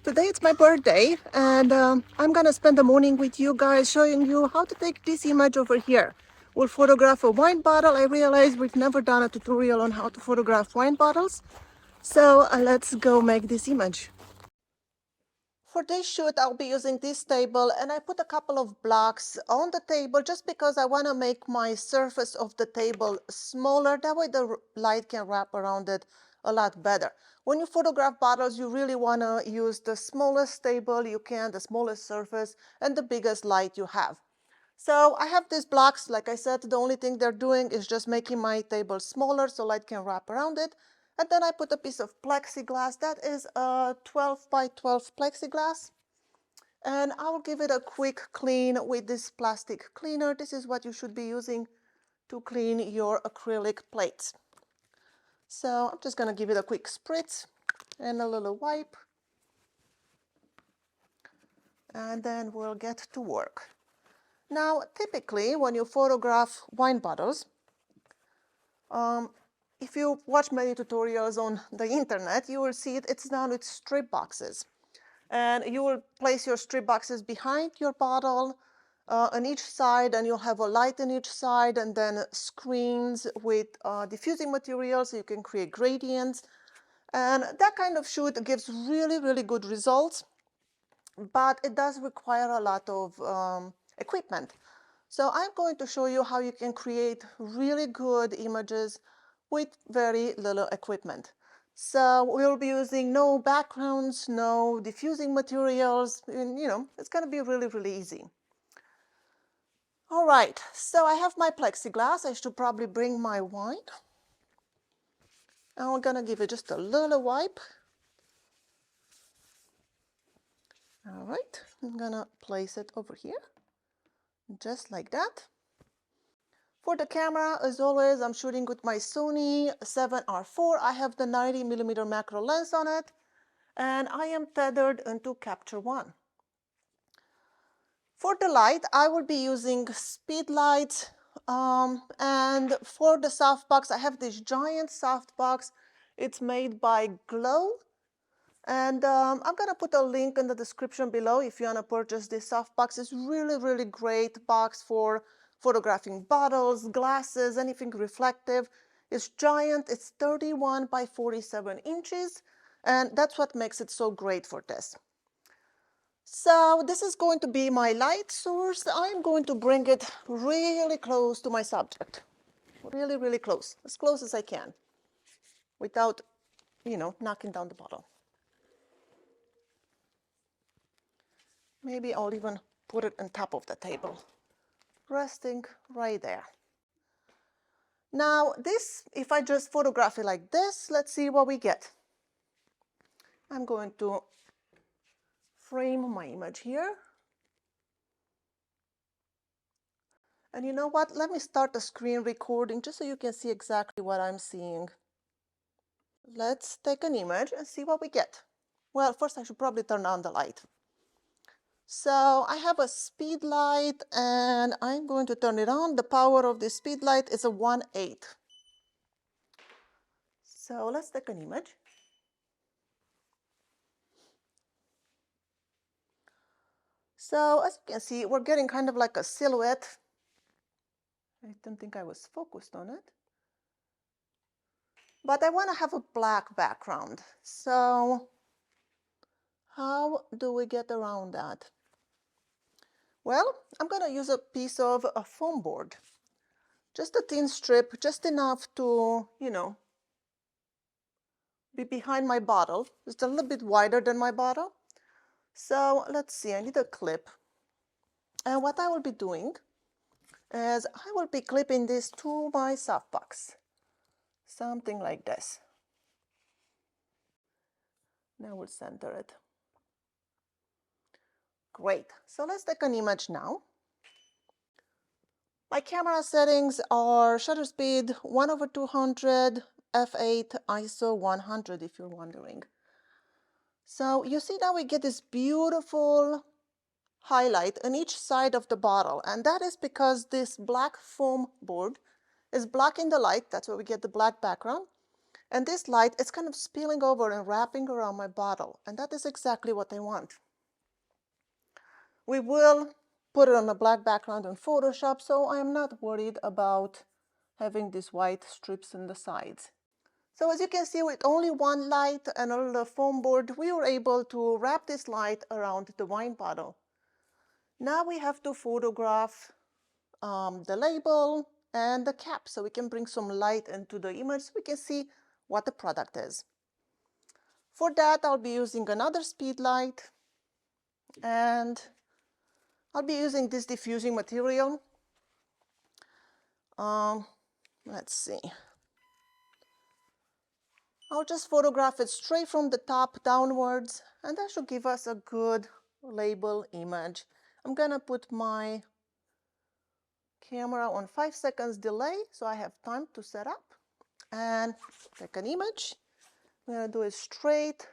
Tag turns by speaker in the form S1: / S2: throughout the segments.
S1: Today it's my birthday, and I'm gonna spend the morning with you guys showing you how to take this image over here. We'll photograph a wine bottle. I realize we've never done a tutorial on how to photograph wine bottles, so let's go make this image. For this shoot, I'll be using this table, and I put a couple of blocks on the table just because I want to make my surface of the table smaller. That way the light can wrap around it a lot better. When you photograph bottles, you really want to use the smallest table you can, the smallest surface, and the biggest light you have. So I have these blocks. Like I said, the only thing they're doing is just making my table smaller so light can wrap around it. And then I put a piece of plexiglass. That is a 12 by 12 plexiglass. And I'll give it a quick clean with this plastic cleaner. This is what you should be using to clean your acrylic plates. So I'm just going to give it a quick spritz and a little wipe. And then we'll get to work. Now, typically, when you photograph wine bottles, if you watch many tutorials on the internet, you will see it's done with strip boxes. And you will place your strip boxes behind your bottle on each side, and you'll have a light on each side, and then screens with diffusing material so you can create gradients. And that kind of shoot gives really, really good results, but it does require a lot of equipment. So I'm going to show you how you can create really good images with very little equipment. So we'll be using no backgrounds, no diffusing materials, and it's going to be really, really easy. All right, so I have my plexiglass. I should probably bring my wine. And we're going to give it just a little wipe. All right, I'm going to place it over here, just like that. For the camera, as always, I'm shooting with my Sony 7R4. I have the 90mm macro lens on it, and I am tethered into Capture One. For the light, I will be using speed lights, and for the softbox, I have this giant softbox. It's made by Glow, and I'm going to put a link in the description below if you want to purchase this softbox. It's really, really great box for photographing bottles, glasses, anything reflective. It's giant. It's 31 by 47 inches, and that's what makes it so great for this. So this is going to be my light source. I'm going to bring it really close to my subject. Really, really close. As close as I can without, knocking down the bottle. Maybe I'll even put it on top of the table, resting right there. Now this, if I just photograph it like this, let's see what we get. I'm going to frame my image here. And you know what? Let me start the screen recording just so you can see exactly what I'm seeing. Let's take an image and see what we get. Well, first I should probably turn on the light. So I have a speed light and I'm going to turn it on. The power of the speed light is a 1/8. So let's take an image. So as you can see, we're getting kind of like a silhouette. I don't think I was focused on it. But I want to have a black background. So how do we get around that? Well, I'm going to use a piece of a foam board. Just a thin strip, just enough to, be behind my bottle. Just a little bit wider than my bottle. So let's see, I need a clip. And what I will be doing is I will be clipping this to my softbox. Something like this. Now we'll center it. Great. So let's take an image now. My camera settings are shutter speed 1/200, f8, ISO 100 if you're wondering. So you see now we get this beautiful highlight on each side of the bottle, and that is because this black foam board is blocking the light. That's where we get the black background. And this light is kind of spilling over and wrapping around my bottle. And that is exactly what I want. We will put it on a black background in Photoshop, so I am not worried about having these white strips in the sides. So as you can see, with only one light and a little foam board, we were able to wrap this light around the wine bottle. Now we have to photograph the label and the cap so we can bring some light into the image so we can see what the product is. For that, I'll be using another speed light, and I'll be using this diffusing material. Let's see. I'll just photograph it straight from the top downwards, and that should give us a good label image. I'm gonna put my camera on 5 seconds delay so I have time to set up and take an image. I'm gonna do it straight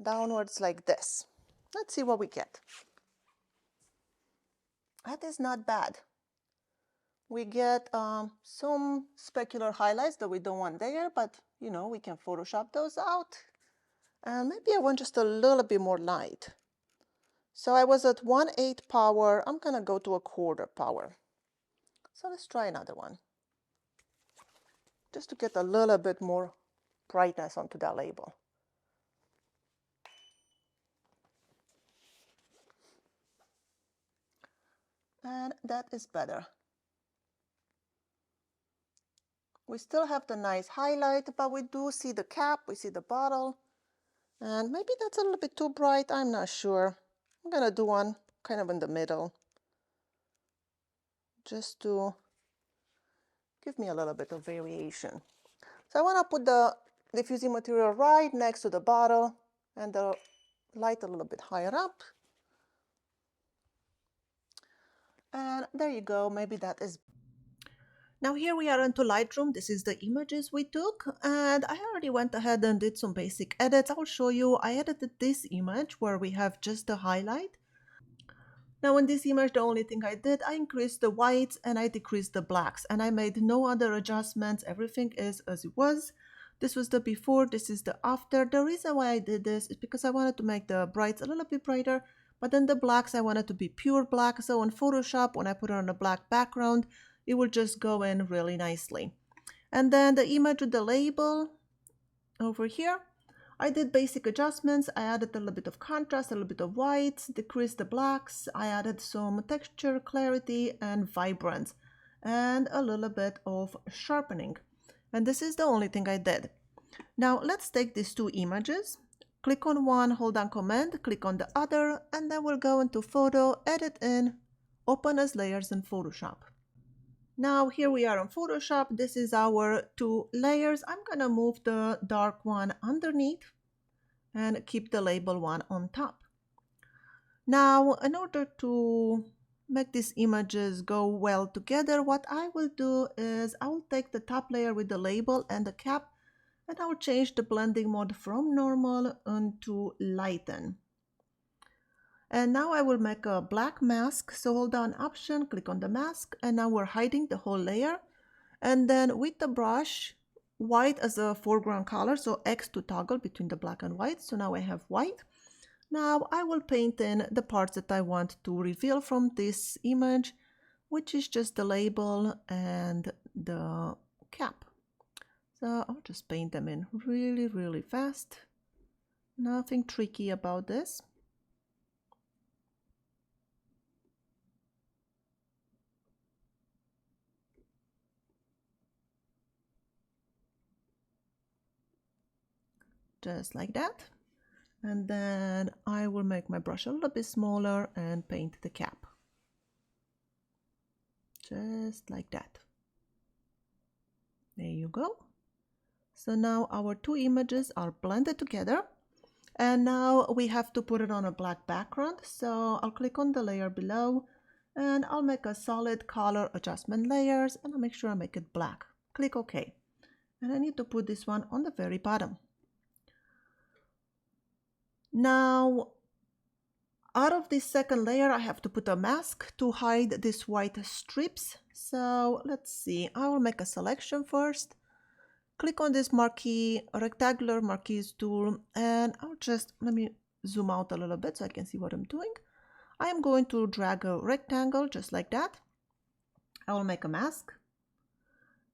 S1: downwards like this. Let's see what we get. That is not bad. We get some specular highlights that we don't want there, but you know, we can Photoshop those out. And maybe I want just a little bit more light. So I was at 1/8 power. I'm gonna go to 1/4 power. So let's try another one, just to get a little bit more brightness onto that label. And that is better. We still have the nice highlight, but we do see the cap, we see the bottle. And maybe that's a little bit too bright, I'm not sure. I'm gonna do one kind of in the middle, just to give me a little bit of variation. So I wanna put the diffusing material right next to the bottle and the light a little bit higher up. And there you go, maybe that is. Now here we are into Lightroom. This is the images we took, and I already went ahead and did some basic edits. I'll show you. I edited this image where we have just the highlight. Now in this image, the only thing I did, I increased the whites and I decreased the blacks, and I made no other adjustments. Everything is as it was. This was the before, this is the after. The reason why I did this is because I wanted to make the brights a little bit brighter, but then the blacks I wanted to be pure black. So in Photoshop, when I put it on a black background, it will just go in really nicely. And then the image with the label over here, I did basic adjustments. I added a little bit of contrast, a little bit of whites, decreased the blacks. I added some texture, clarity, and vibrance, and a little bit of sharpening. And this is the only thing I did. Now let's take these two images. Click on one, hold down Command, click on the other, and then we'll go into Photo, Edit in, Open as Layers in Photoshop. Now here we are on Photoshop. This is our two layers. I'm gonna move the dark one underneath and keep the label one on top. Now in order to make these images go well together, what I will do is I will take the top layer with the label and the cap, and I will change the blending mode from normal to lighten. And now I will make a black mask. So hold down Option, click on the mask, and now we're hiding the whole layer. And then with the brush, white as a foreground color, so X to toggle between the black and white. So now I have white. Now I will paint in the parts that I want to reveal from this image, which is just the label and the cap. So I'll just paint them in really, really fast. Nothing tricky about this. Just like that. And then I will make my brush a little bit smaller and paint the cap. Just like that. There you go. So now our two images are blended together. And now we have to put it on a black background. So I'll click on the layer below and I'll make a solid color adjustment layers, and I'll make sure I make it black. Click OK. And I need to put this one on the very bottom. Now, out of this second layer, I have to put a mask to hide these white strips. So let's see, I will make a selection first. click on this marquee, rectangular marquees tool, and let me zoom out a little bit so I can see what I'm doing. I am going to drag a rectangle just like that. I will make a mask.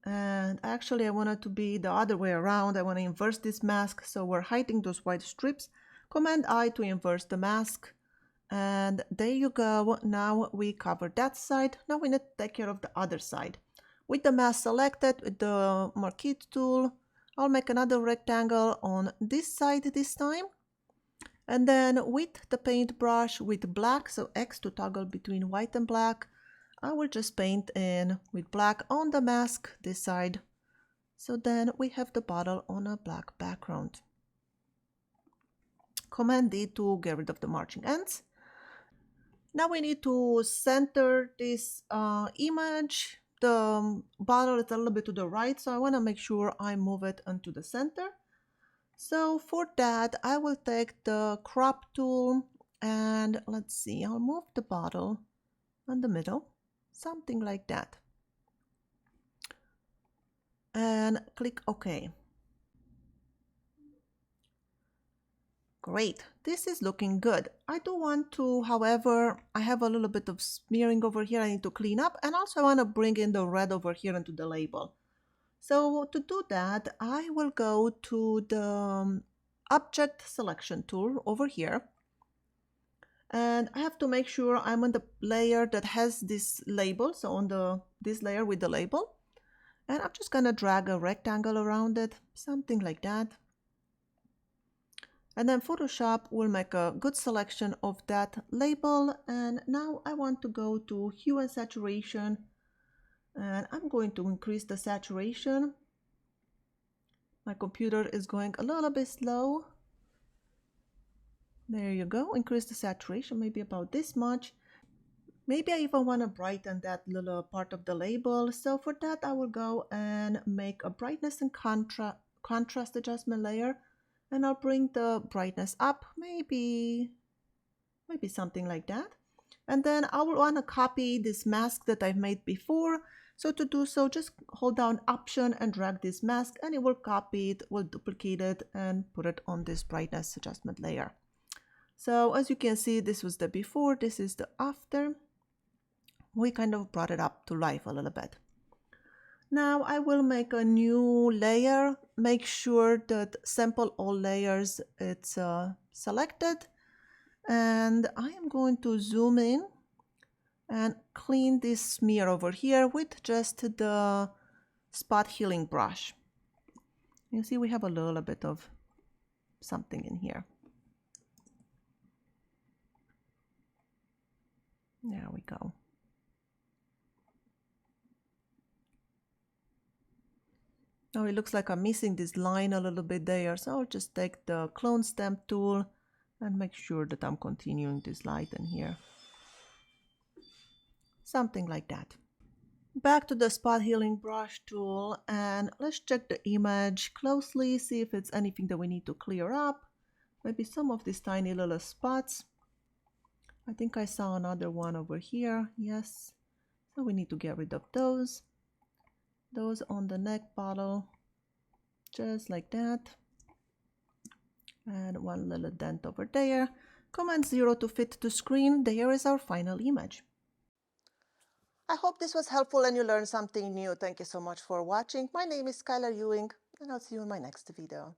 S1: And actually I want it to be the other way around. I want to inverse this mask, so we're hiding those white strips. Command I to inverse the mask. And there you go. Now we covered that side. Now we need to take care of the other side. With the mask selected, with the marquee tool, I'll make another rectangle on this side this time. And then with the paintbrush with black, so X to toggle between white and black, I will just paint in with black on the mask this side. So then we have the bottle on a black background. Command D to get rid of the marching ants. Now we need to center this image. The bottle is a little bit to the right, so I want to make sure I move it into the center. So for that, I will take the crop tool and let's see, I'll move the bottle in the middle, something like that. And click OK. Great, this is looking good. I do want to, however, I have a little bit of smearing over here I need to clean up, and also I want to bring in the red over here into the label. So to do that, I will go to the object selection tool over here. And I have to make sure I'm on the layer that has this label, so on this layer with the label. And I'm just gonna drag a rectangle around it, something like that. And then Photoshop will make a good selection of that label. And now I want to go to hue and saturation. And I'm going to increase the saturation. My computer is going a little bit slow. There you go, increase the saturation, maybe about this much. Maybe I even want to brighten that little part of the label. So for that, I will go and make a brightness and contrast adjustment layer. And I'll bring the brightness up, maybe something like that. And then I will want to copy this mask that I've made before. So to do so, just hold down Option and drag this mask, and it will copy it, will duplicate it, and put it on this brightness adjustment layer. So as you can see, this was the before, this is the after. We kind of brought it up to life a little bit. Now I will make a new layer. Make sure that sample all layers it's selected. And I am going to zoom in and clean this smear over here with just the spot healing brush. You see we have a little bit of something in here. There we go. Now it looks like I'm missing this line a little bit there, so I'll just take the clone stamp tool and make sure that I'm continuing this light in here. Something like that. Back to the spot healing brush tool, and let's check the image closely, see if it's anything that we need to clear up. Maybe some of these tiny little spots. I think I saw another one over here, yes. So we need to get rid of those. Those on the neck bottle, just like that. And one little dent over there. Command 0 to fit to screen. There is our final image. I hope this was helpful and you learned something new. Thank you so much for watching. My name is Skyler Ewing, and I'll see you in my next video.